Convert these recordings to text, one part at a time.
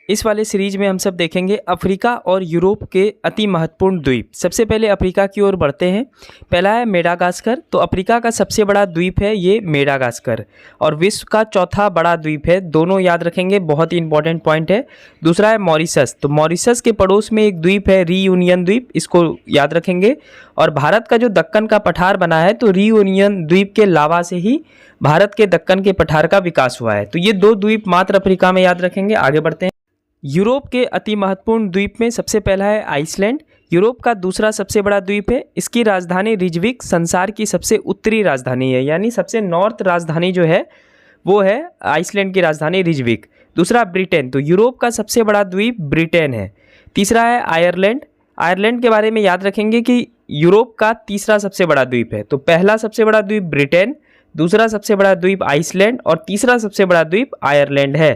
इस वाले सीरीज में हम सब देखेंगे अफ्रीका और यूरोप के अति महत्वपूर्ण द्वीप। सबसे पहले अफ्रीका की ओर बढ़ते हैं। पहला है मेडागास्कर। तो अफ्रीका का सबसे बड़ा द्वीप है ये मेडागास्कर और विश्व का चौथा बड़ा द्वीप है। दोनों याद रखेंगे, बहुत ही इंपॉर्टेंट पॉइंट है। दूसरा है मॉरिशस। तो मॉरिशस के पड़ोस में एक द्वीप है रीयूनियन द्वीप, इसको याद रखेंगे। और भारत का जो दक्कन का पठार बना है तो रीयूनियन द्वीप के लावा से ही भारत के दक्कन के पठार का विकास हुआ है। तो ये दो द्वीप मात्र अफ्रीका में याद रखेंगे। आगे बढ़ते हैं। यूरोप के अति महत्वपूर्ण द्वीप में सबसे पहला है आइसलैंड। यूरोप का दूसरा सबसे बड़ा द्वीप है। इसकी राजधानी रिजविक संसार की सबसे उत्तरी राजधानी है, यानी सबसे नॉर्थ राजधानी जो है वो है आइसलैंड की राजधानी रिजविक। दूसरा ब्रिटेन। तो यूरोप का सबसे बड़ा द्वीप ब्रिटेन है। तीसरा है आयरलैंड। आयरलैंड के बारे में याद रखेंगे कि यूरोप का तीसरा सबसे बड़ा द्वीप है। तो पहला सबसे बड़ा द्वीप ब्रिटेन, दूसरा सबसे बड़ा द्वीप आइसलैंड और तीसरा सबसे बड़ा द्वीप आयरलैंड है।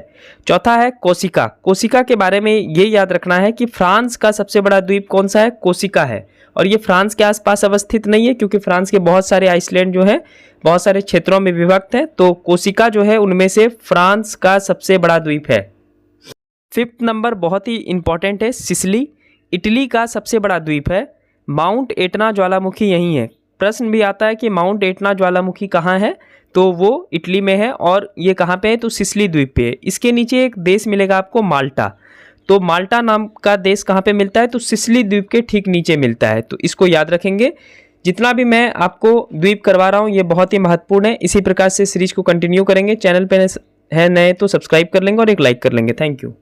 चौथा है कोसिका। कोसिका के बारे में ये याद रखना है कि फ्रांस का सबसे बड़ा द्वीप कौन सा है, कोसिका है। और ये फ्रांस के आसपास अवस्थित नहीं है, क्योंकि फ्रांस के बहुत सारे आइसलैंड जो है बहुत सारे क्षेत्रों में विभक्त है। तो कोसिका जो है उनमें से फ्रांस का सबसे बड़ा द्वीप है। फिफ्थ नंबर बहुत ही इंपॉर्टेंट है, सिसिली। इटली का सबसे बड़ा द्वीप है। माउंट एटना ज्वालामुखी यहीं है। प्रश्न भी आता है कि माउंट एटना ज्वालामुखी कहाँ है, तो वो इटली में है। और ये कहाँ पे है, तो सिसिली द्वीप पे है। इसके नीचे एक देश मिलेगा आपको माल्टा। तो माल्टा नाम का देश कहाँ पे मिलता है, तो सिसिली द्वीप के ठीक नीचे मिलता है। तो इसको याद रखेंगे। जितना भी मैं आपको द्वीप करवा रहा हूँ ये बहुत ही महत्वपूर्ण है। इसी प्रकार से सीरीज को कंटिन्यू करेंगे। चैनल पे है नए तो सब्सक्राइब कर लेंगे और एक लाइक कर लेंगे। Thank you.